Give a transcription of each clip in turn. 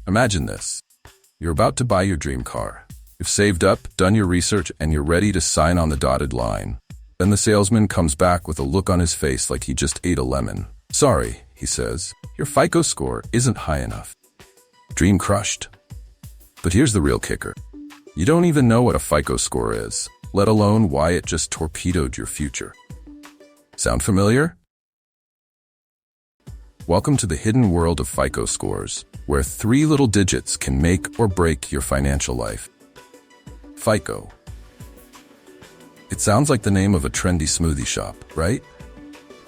Imagine this. You're about to buy your dream car. You've saved up, done your research, and you're ready to sign on the dotted line. Then the salesman comes back with a look on his face like he just ate a lemon. "Sorry," he says, "your FICO score isn't high enough." Dream crushed. But here's the real kicker. You don't even know what a FICO score is, let alone why it just torpedoed your future. Sound familiar? Welcome to the hidden world of FICO scores, where 3 little digits can make or break your financial life. FICO. It sounds like the name of a trendy smoothie shop, right?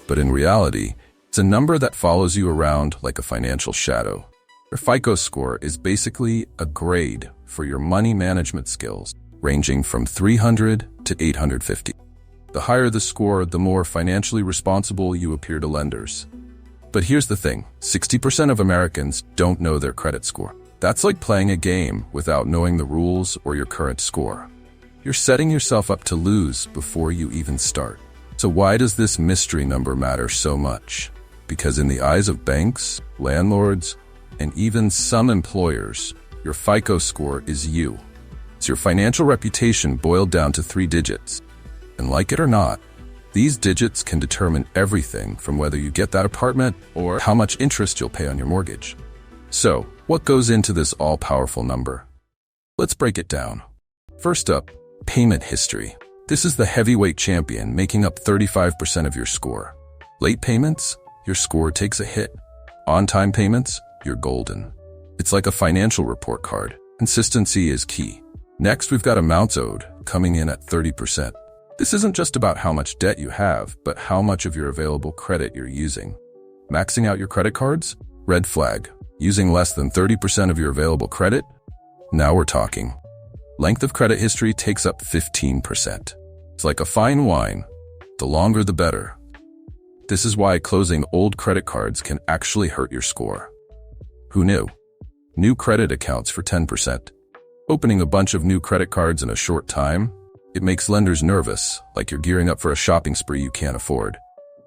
But in reality, it's a number that follows you around like a financial shadow. Your FICO score is basically a grade for your money management skills, ranging from 300 to 850. The higher the score, the more financially responsible you appear to lenders. But here's the thing, 60% of Americans don't know their credit score. That's like playing a game without knowing the rules or your current score. You're setting yourself up to lose before you even start. So why does this mystery number matter so much? Because in the eyes of banks, landlords, and even some employers, your FICO score is you. It's your financial reputation boiled down to 3 digits. And like it or not, these digits can determine everything from whether you get that apartment or how much interest you'll pay on your mortgage. So, what goes into this all-powerful number? Let's break it down. First up, payment history. This is the heavyweight champion, making up 35% of your score. Late payments? Your score takes a hit. On-time payments? You're golden. It's like a financial report card. Consistency is key. Next, we've got amounts owed, coming in at 30%. This isn't just about how much debt you have, but how much of your available credit you're using. Maxing out your credit cards? Red flag. Using less than 30% of your available credit? Now we're talking. Length of credit history takes up 15%. It's like a fine wine. The longer the better. This is why closing old credit cards can actually hurt your score. Who knew? New credit accounts for 10%. Opening a bunch of new credit cards in a short time? It makes lenders nervous, like you're gearing up for a shopping spree you can't afford.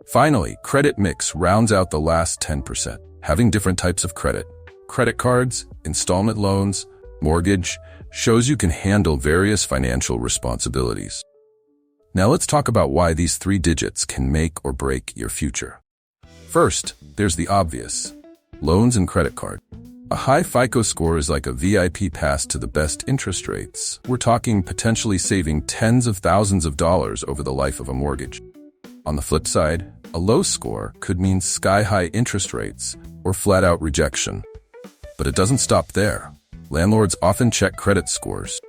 Finally, credit mix rounds out the last 10%. Having different types of credit, credit cards, installment loans, mortgage, shows you can handle various financial responsibilities. Now let's talk about why these 3 digits can make or break your future. First, there's the obvious. Loans and credit card. A high FICO score is like a VIP pass to the best interest rates. We're talking potentially saving tens of thousands of dollars over the life of a mortgage. On the flip side, a low score could mean sky-high interest rates or flat-out rejection. But it doesn't stop there. Landlords often check credit scores.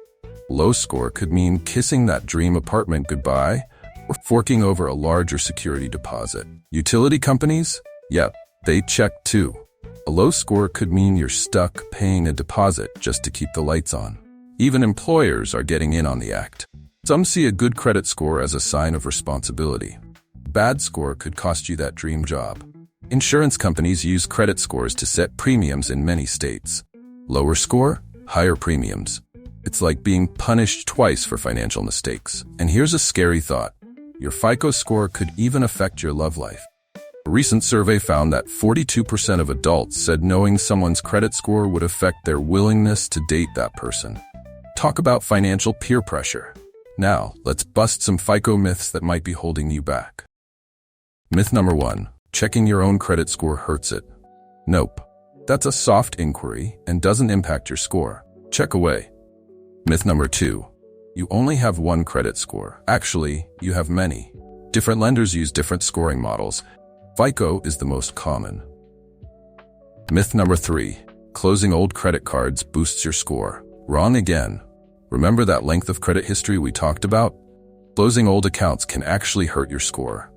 Low score could mean kissing that dream apartment goodbye or forking over a larger security deposit. Utility companies? Yep, they check too. A low score could mean you're stuck paying a deposit just to keep the lights on. Even employers are getting in on the act. Some see a good credit score as a sign of responsibility. Bad score could cost you that dream job. Insurance companies use credit scores to set premiums in many states. Lower score, higher premiums. It's like being punished twice for financial mistakes. And here's a scary thought. Your FICO score could even affect your love life. A recent survey found that 42% of adults said knowing someone's credit score would affect their willingness to date that person. Talk about financial peer pressure. Now, let's bust some FICO myths that might be holding you back. Myth number 1. Checking your own credit score hurts it. Nope. That's a soft inquiry and doesn't impact your score. Check away. Myth number 2. You only have one credit score. Actually, you have many. Different lenders use different scoring models. FICO is the most common. Myth number 3. Closing old credit cards boosts your score. Wrong again. Remember that length of credit history we talked about? Closing old accounts can actually hurt your score.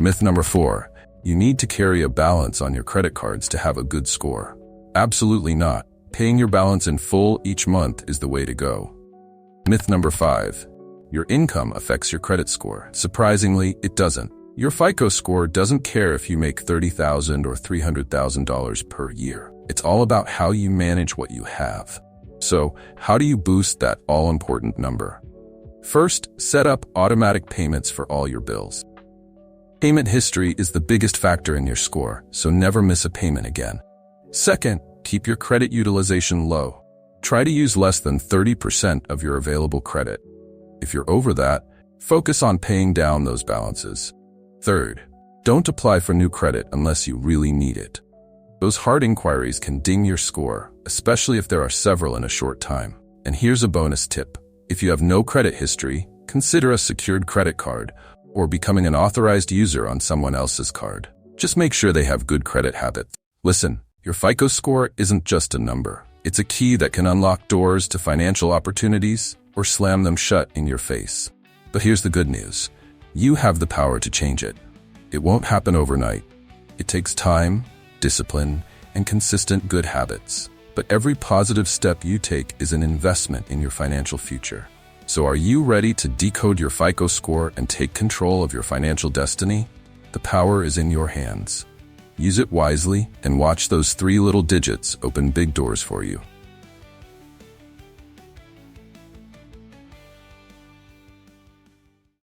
Myth number 4. You need to carry a balance on your credit cards to have a good score. Absolutely not. Paying your balance in full each month is the way to go. Myth number 5. Your income affects your credit score. Surprisingly, it doesn't. Your FICO score doesn't care if you make $30,000 or $300,000 per year. It's all about how you manage what you have. So, how do you boost that all-important number? First, set up automatic payments for all your bills. Payment history is the biggest factor in your score, so never miss a payment again. Second, Keep your credit utilization low. Try to use less than 30% of your available credit. If you're over that, focus on paying down those balances. Third, don't apply for new credit unless you really need it. Those hard inquiries can ding your score, especially if there are several in a short time. And here's a bonus tip. If you have no credit history, consider a secured credit card or becoming an authorized user on someone else's card. Just make sure they have good credit habits. Listen, your FICO score isn't just a number. It's a key that can unlock doors to financial opportunities or slam them shut in your face. But here's the good news. You have the power to change it. It won't happen overnight. It takes time, discipline, and consistent good habits. But every positive step you take is an investment in your financial future. So are you ready to decode your FICO score and take control of your financial destiny? The power is in your hands. Use it wisely and watch those 3 little digits open big doors for you.